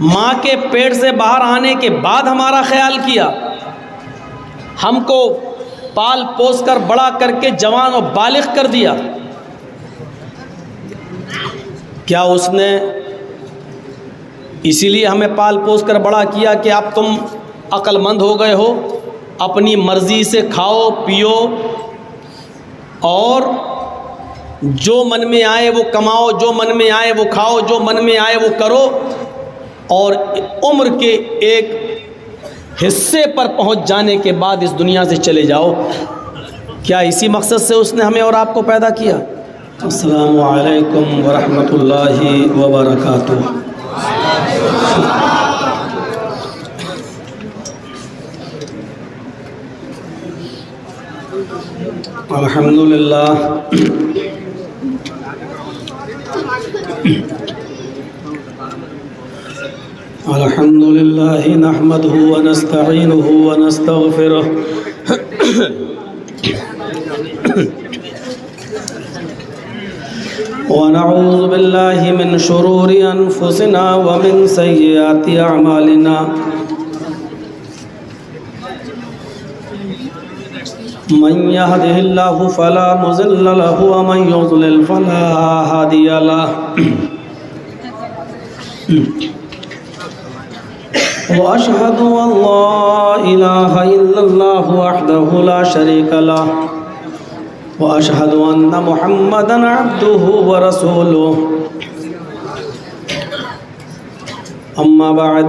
माँ के पेट से बाहर आने के बाद हमारा ख्याल किया, हमको पाल पोस कर बड़ा करके जवान और बालिग कर दिया। क्या उसने इसीलिए हमें पाल पोस कर बड़ा किया कि अब तुम अक्लमंद हो गए हो, अपनी मर्ज़ी से खाओ पियो और जो मन में आए वो कमाओ, जो मन में आए वो खाओ, जो मन में आए वो करो और उम्र के एक हिस्से पर पहुंच जाने के बाद इस दुनिया से चले जाओ? क्या इसी मकसद से उसने हमें और आपको पैदा किया? अस्सलामु अलैकुम व रहमतुल्लाहि व बरकातुहू। अल्हम्दुलिल्लाह अल्हम्दुलिल्लाह नहमदुहु व नस्तईनुहु व नस्तगफिरुहु व नऊज़ु बिल्लाहि मिन शुरूरि अनफुसिना व मिन सय्यिआति अअमालिना। मन यहदिहिल्लाहु फला मुज़िल्ल लहु व मन युज़लिल फला हादिय लहु। व अशहदु अल्ला इलाहा इल्लल्लाहु वहदहु ला शरीका लहु व अशहदु अन्ना मुहम्मदन अब्दुहु व रसूलुहु। अम्मा बाद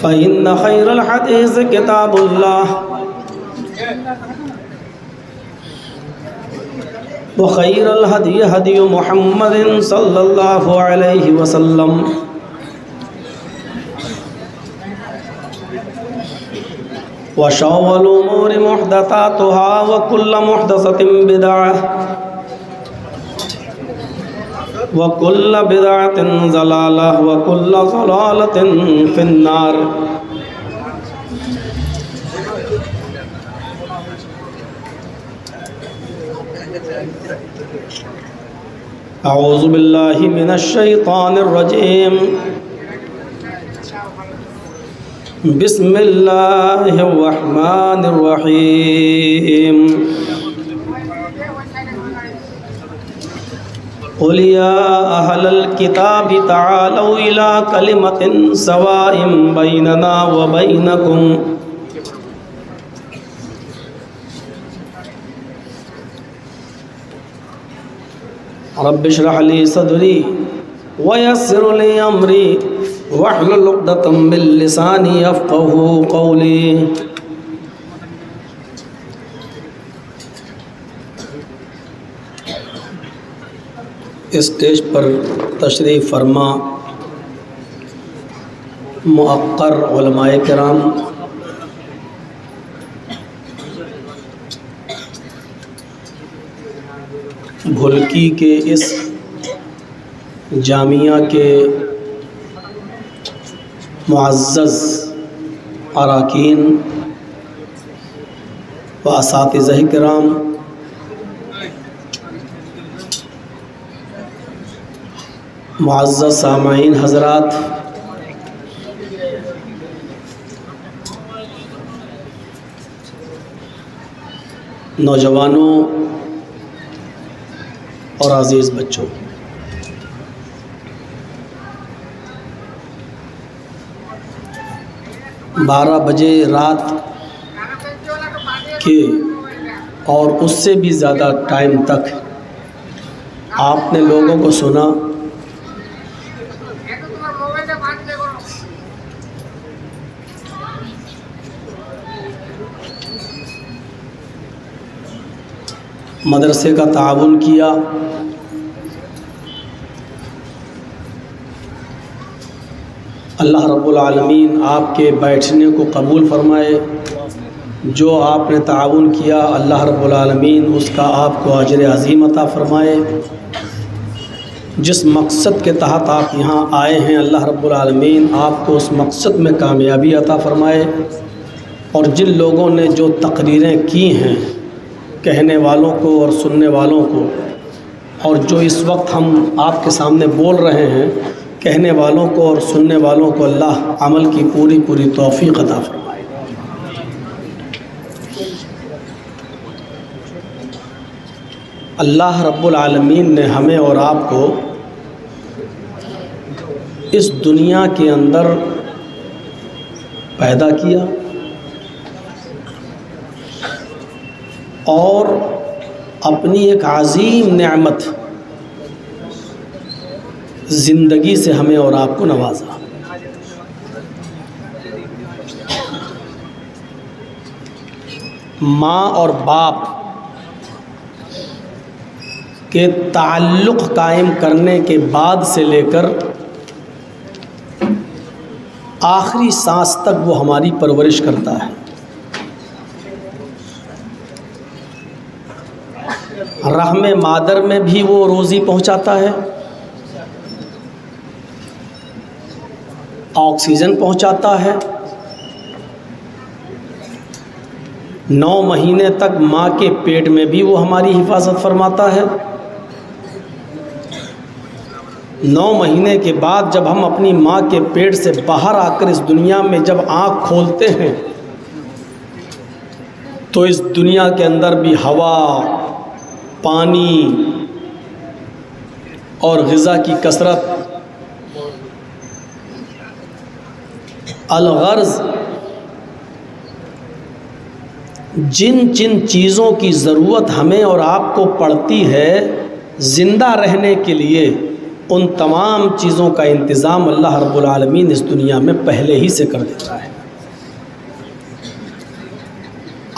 फ़इन्न खैरल हदीस किताबुल्लाह व खैरल हदी हदी मुहम्मदिन सल्लल्लाहु अलैहि वसल्लम व शर्रुल उमूरि मुहदसातुहा व कुल्लु मुहदसतिन बिदअह व कुल्लु बिदअतिन ज़लालह व कुल्लु ज़लालतिन फिन्नार। अऊज़ु बिल्लाहि मिनश शैतानिर रजीम। बिस्मिल्लाहिर रहमानिर रहीम। क़ुल या अहलल किताबि तआलौ इला कलिमतिन सवाइम बैनना व बैनकुम रब्बि इश्रह ली सदरी व यस्सिर ली अमरी वहलुल उक़दतम मिन लिसानी यफ़क़हू क़ौली। स्टेज पर तशरीफ़ फरमा मुअक्कर उलमाए किराम, भुल्की के इस जामिया के मुअज़्ज़ज़ अराकीन व असातिज़ा किराम, मुअज़्ज़ज़ सामाईन हज़रात, नौजवानों और अज़ीज़ बच्चों, बारह बजे रात के और उससे भी ज़्यादा टाइम तक आपने लोगों को सुना मदरसे का ताउन किया, अल्लाह रब्बुल आलमीन आपके बैठने को कबूल फ़रमाए। जो आपने ताउन किया अल्लाह रब्बुल आलमीन उसका आपको अजर अज़ीम अता फ़रमाए। जिस मकसद के तहत आप यहाँ आए हैं अल्लाह रब्बुल आलमीन आपको उस मकसद में कामयाबी अता फ़रमाए। और जिन लोगों ने जो तकरीरें की हैं, कहने वालों को और सुनने वालों को और जो इस वक्त हम आपके सामने बोल रहे हैं, कहने वालों को और सुनने वालों को अल्लाह अमल की पूरी पूरी तौफीक अता फरमाए। अल्लाह रब्बुल आलमीन ने हमें और आपको इस दुनिया के अंदर पैदा किया और अपनी एक अज़ीम नेमत ज़िंदगी से हमें और आपको नवाजा। माँ और बाप के ताल्लुक़ कायम करने के बाद से लेकर आखिरी सांस तक वो हमारी परवरिश करता है। रहमे मादर में भी वो रोज़ी पहुंचाता है, ऑक्सीजन पहुंचाता है, 9 महीने तक माँ के पेट में भी वो हमारी हिफाजत फरमाता है। 9 महीने के बाद जब हम अपनी माँ के पेट से बाहर आकर इस दुनिया में जब आँख खोलते हैं तो इस दुनिया के अंदर भी हवा, पानी और ग़िज़ा की कसरत, अलगर्ज़ जिन जिन चीज़ों की ज़रूरत हमें और आपको पड़ती है ज़िंदा रहने के लिए, उन तमाम चीज़ों का इंतज़ाम अल्लाह रब्बुल आलमीन इस दुनिया में पहले ही से कर देता है।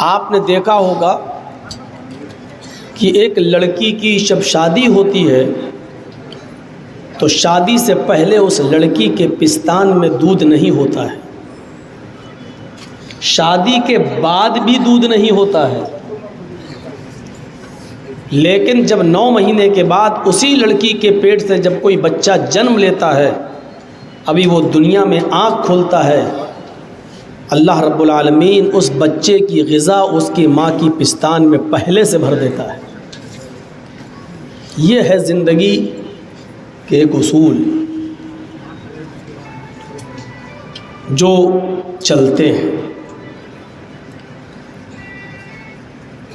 आपने देखा होगा कि एक लड़की की जब शादी होती है तो शादी से पहले उस लड़की के पिस्तान में दूध नहीं होता है, शादी के बाद भी दूध नहीं होता है, लेकिन जब 9 महीने के बाद उसी लड़की के पेट से जब कोई बच्चा जन्म लेता है, अभी वो दुनिया में आँख खोलता है, अल्लाह रब्बुल आलमीन उस बच्चे की ग़िज़ा उसकी माँ की पिस्तान में पहले से भर देता है। ये है ज़िंदगी के एक उसूल जो चलते हैं।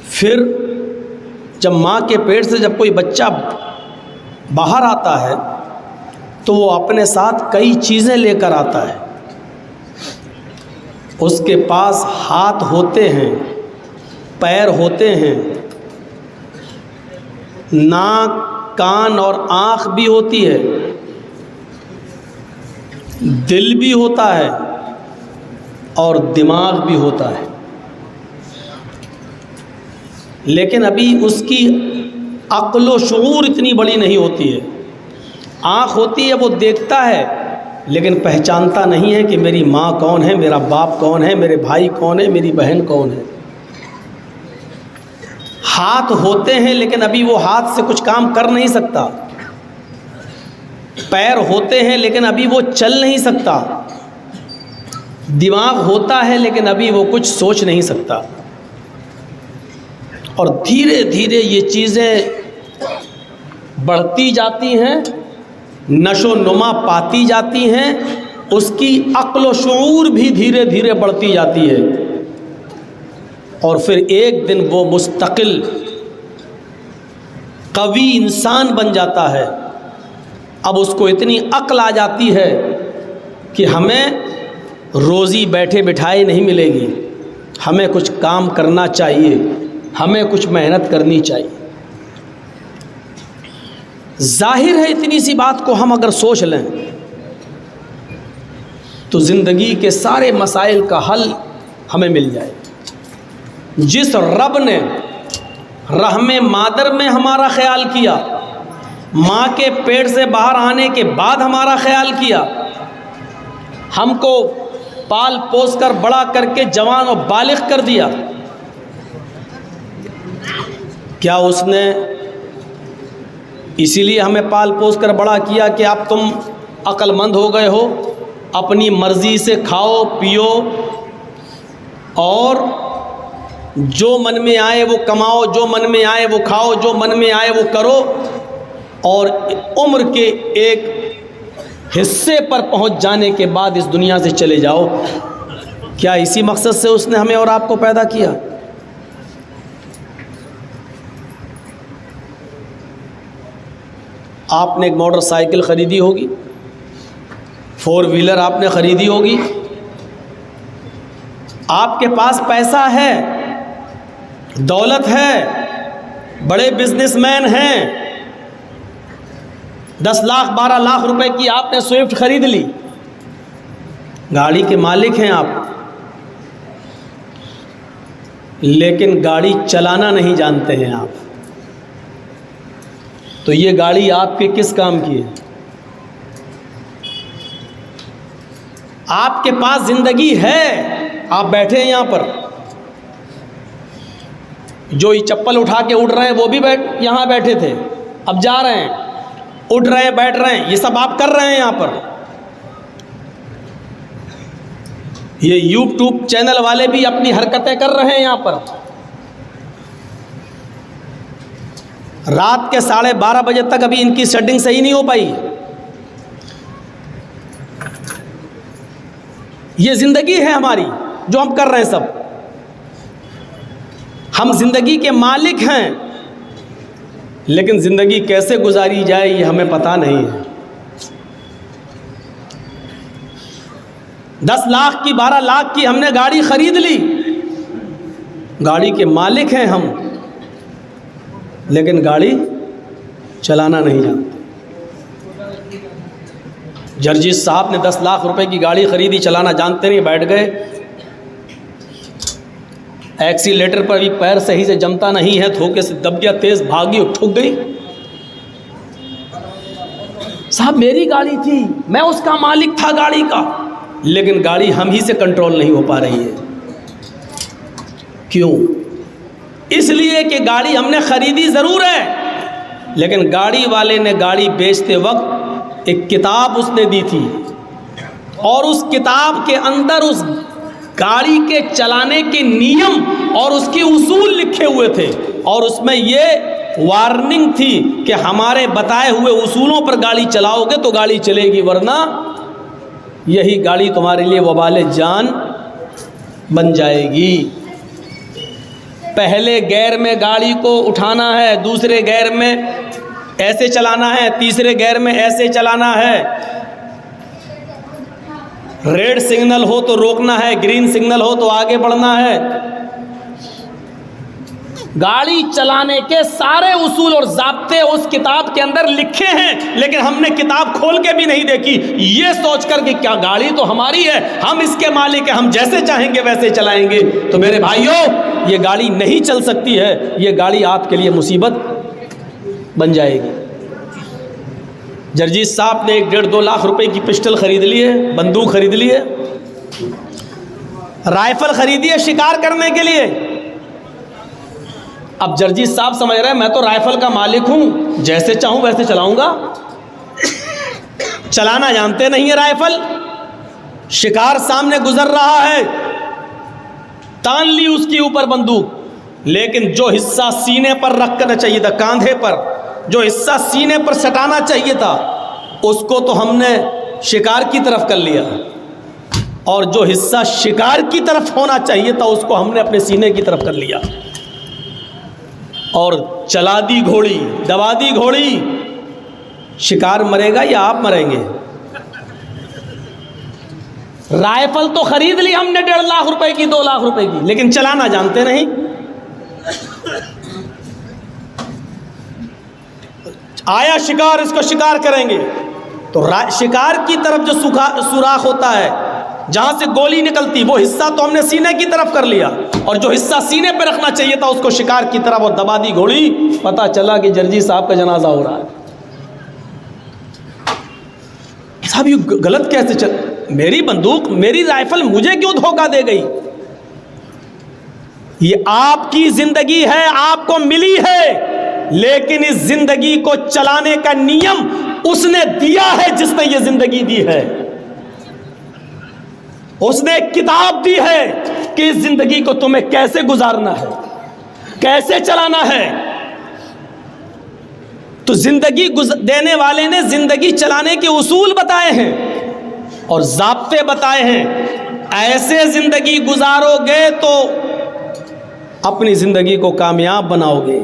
फिर जब माँ के पेट से जब कोई बच्चा बाहर आता है तो वो अपने साथ कई चीज़ें लेकर आता है। उसके पास हाथ होते हैं, पैर होते हैं, नाक, कान और आँख भी होती है, दिल भी होता है और दिमाग भी होता है, लेकिन अभी उसकी अक्ल व शऊर इतनी बड़ी नहीं होती है। आँख होती है, वो देखता है लेकिन पहचानता नहीं है कि मेरी माँ कौन है, मेरा बाप कौन है, मेरे भाई कौन है, मेरी बहन कौन है। हाथ होते हैं लेकिन अभी वो हाथ से कुछ काम कर नहीं सकता। पैर होते हैं लेकिन अभी वो चल नहीं सकता। दिमाग होता है लेकिन अभी वो कुछ सोच नहीं सकता। और धीरे धीरे ये चीज़ें बढ़ती जाती हैं, नशो नुमा पाती जाती हैं, उसकी अक्ल व शऊर भी धीरे धीरे बढ़ती जाती है और फिर एक दिन वो मुस्तकिल कवी इंसान बन जाता है। अब उसको इतनी अक्ल आ जाती है कि हमें रोज़ी बैठे बिठाए नहीं मिलेगी, हमें कुछ काम करना चाहिए, हमें कुछ मेहनत करनी चाहिए। जाहिर है इतनी सी बात को हम अगर सोच लें तो ज़िंदगी के सारे मसाइल का हल हमें मिल जाए। जिस रब ने रहमे मादर में हमारा ख्याल किया, माँ के पेट से बाहर आने के बाद हमारा ख्याल किया, हमको पाल पोस कर बड़ा करके जवान और बालिग कर दिया, क्या उसने इसीलिए हमें पाल पोस कर बड़ा किया कि अब तुम अक्लमंद हो गए हो, अपनी मर्ज़ी से खाओ पियो और जो मन में आए वो कमाओ, जो मन में आए वो खाओ, जो मन में आए वो करो, और उम्र के एक हिस्से पर पहुंच जाने के बाद इस दुनिया से चले जाओ। क्या इसी मकसद से उसने हमें और आपको पैदा किया? आपने एक मोटरसाइकिल ख़रीदी होगी, 4 व्हीलर आपने ख़रीदी होगी, आपके पास पैसा है, दौलत है, बड़े बिजनेसमैन हैं, 10 लाख 12 लाख रुपए की आपने स्विफ्ट खरीद ली, गाड़ी के मालिक हैं आप, लेकिन गाड़ी चलाना नहीं जानते हैं आप। तो ये गाड़ी आपके किस काम की है? आपके पास जिंदगी है, आप बैठे हैं यहां पर, जो ये चप्पल उठा के उड़ रहे हैं वो भी यहां बैठे थे, अब जा रहे हैं, उठ रहे हैं, बैठ रहे हैं, ये सब आप कर रहे हैं यहां पर। ये यूट्यूब चैनल वाले भी अपनी हरकतें कर रहे हैं यहां पर। रात के 12:30 बजे तक अभी इनकी सेटिंग सही नहीं हो पाई। ये जिंदगी है हमारी जो हम कर रहे हैं सब। हम जिंदगी के मालिक हैं, लेकिन जिंदगी कैसे गुजारी जाए ये हमें पता नहीं है। 10 लाख की 12 लाख की हमने गाड़ी खरीद ली, गाड़ी के मालिक हैं हम, लेकिन गाड़ी चलाना नहीं जानते। जर्जिस साहब ने 10 लाख रुपए की गाड़ी खरीदी, चलाना जानते नहीं, बैठ गए, एक्सीलेटर पर भी पैर सही से जमता नहीं है, धोखे से दब गया, तेज भागी और ठुक गई। साहब मेरी गाड़ी थी, मैं उसका मालिक था गाड़ी का, लेकिन गाड़ी हम ही से कंट्रोल नहीं हो पा रही है। क्यों? इसलिए कि गाड़ी हमने खरीदी ज़रूर है, लेकिन गाड़ी वाले ने गाड़ी बेचते वक्त एक किताब उसने दी थी, और उस किताब के अंदर उस गाड़ी के चलाने के नियम और उसके उसूल लिखे हुए थे, और उसमें ये वार्निंग थी कि हमारे बताए हुए उसूलों पर गाड़ी चलाओगे तो गाड़ी चलेगी, वरना यही गाड़ी तुम्हारे लिए वबाले जान बन जाएगी। पहले गियर में गाड़ी को उठाना है, दूसरे गियर में ऐसे चलाना है, तीसरे गियर में ऐसे चलाना है, रेड सिग्नल हो तो रोकना है, ग्रीन सिग्नल हो तो आगे बढ़ना है। गाड़ी चलाने के सारे उसूल और ज़ाब्ते उस किताब के अंदर लिखे हैं, लेकिन हमने किताब खोल के भी नहीं देखी, ये सोचकर कि क्या गाड़ी तो हमारी है, हम इसके मालिक हैं, हम जैसे चाहेंगे वैसे चलाएंगे। तो मेरे भाइयों, ये गाड़ी नहीं चल सकती है, ये गाड़ी आपके लिए मुसीबत बन जाएगी। जर्जीत साहब ने 1.5-2 लाख रुपए की पिस्टल खरीद ली है, बंदूक खरीद ली है, राइफल खरीदी है शिकार करने के लिए। अब जर्जीत साहब समझ रहे हैं मैं तो राइफल का मालिक हूं, जैसे चाहूं वैसे चलाऊंगा। चलाना जानते नहीं है राइफल, शिकार सामने गुजर रहा है, तान ली उसके ऊपर बंदूक, लेकिन जो हिस्सा सीने पर रख करना चाहिए था, कांधे पर जो हिस्सा सीने पर सटाना चाहिए था, उसको तो हमने शिकार की तरफ कर लिया, और जो हिस्सा शिकार की तरफ होना चाहिए था उसको हमने अपने सीने की तरफ कर लिया, और चला दी घोड़ी, दबा दी घोड़ी। शिकार मरेगा या आप मरेंगे? राइफल तो खरीद ली हमने 1.5 लाख रुपए की, 2 लाख रुपए की, लेकिन चलाना जानते नहीं। आया शिकार, इसको शिकार करेंगे, तो शिकार की तरफ जो सुराख होता है, जहां से गोली निकलती, वो हिस्सा तो हमने सीने की तरफ कर लिया, और जो हिस्सा सीने पे रखना चाहिए था उसको शिकार की तरफ, और दबा दी घोड़ी। पता चला कि जर्जी साहब का जनाजा हो रहा है। साहब ये गलत कैसे चल, मेरी बंदूक, मेरी राइफल मुझे क्यों धोखा दे गई? ये आपकी जिंदगी है, आपको मिली है, लेकिन इस जिंदगी को चलाने का नियम उसने दिया है जिसने ये जिंदगी दी है। उसने एक किताब दी है कि इस जिंदगी को तुम्हें कैसे गुजारना है, कैसे चलाना है। तो ज़िंदगी देने वाले ने ज़िंदगी चलाने के उसूल बताए हैं और ज़ाब्ते बताए हैं। ऐसे ज़िंदगी गुजारोगे तो अपनी ज़िंदगी को कामयाब बनाओगे,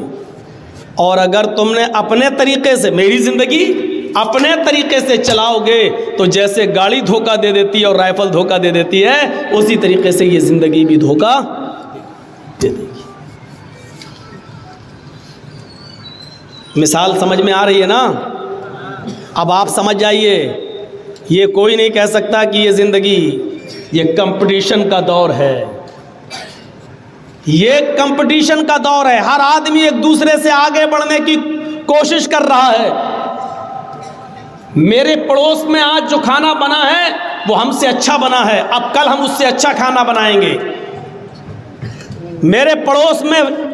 और अगर तुमने अपने तरीक़े से, मेरी ज़िंदगी अपने तरीक़े से चलाओगे तो जैसे गाड़ी धोखा दे देती है और राइफ़ल धोखा दे देती है, उसी तरीक़े से ये ज़िंदगी भी धोखा दे देगी। मिसाल समझ में आ रही है ना? अब आप समझ जाइए, ये कोई नहीं कह सकता कि ये ज़िंदगी, ये कंपटीशन का दौर है, ये कंपटीशन का दौर है। हर आदमी एक दूसरे से आगे बढ़ने की कोशिश कर रहा है। मेरे पड़ोस में आज जो खाना बना है वो हमसे अच्छा बना है, अब कल हम उससे अच्छा खाना बनाएंगे। मेरे पड़ोस में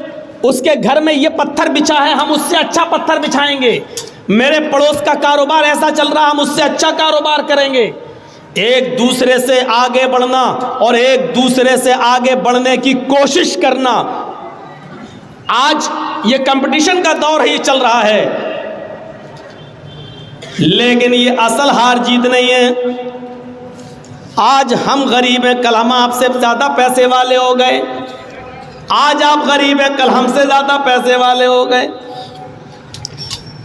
उसके घर में ये पत्थर बिछा है, हम उससे अच्छा पत्थर बिछाएंगे। मेरे पड़ोस का कारोबार ऐसा चल रहा, हम उससे अच्छा कारोबार करेंगे। एक दूसरे से आगे बढ़ना और एक दूसरे से आगे बढ़ने की कोशिश करना, आज ये कंपटीशन का दौर ही चल रहा है। लेकिन ये असल हार जीत नहीं है। आज हम गरीब हैं, कल हम आपसे ज़्यादा पैसे वाले हो गए। आज आप गरीब हैं, कल हमसे ज़्यादा पैसे वाले हो गए।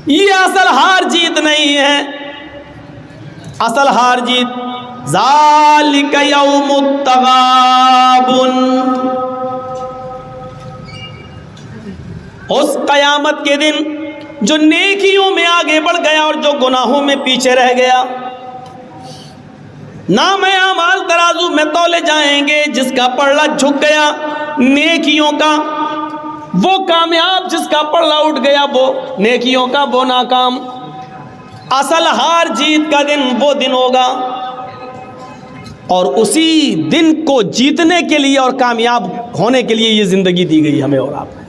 ये असल हार जीत नहीं है। असल हार जीत ज़ालिका यौमुत तगाबुन, उस क़यामत के दिन जो नेकियों में आगे बढ़ गया और जो गुनाहों में पीछे रह गया। नाम आमाल तराजू में तौले जाएंगे, जिसका पल्ला झुक गया नेकियों का वो कामयाब, जिसका पल्ला उठ गया वो नेकियों का वो नाकाम। असल हार जीत का दिन वो दिन होगा, और उसी दिन को जीतने के लिए और कामयाब होने के लिए ये ज़िंदगी दी गई हमें और आपको।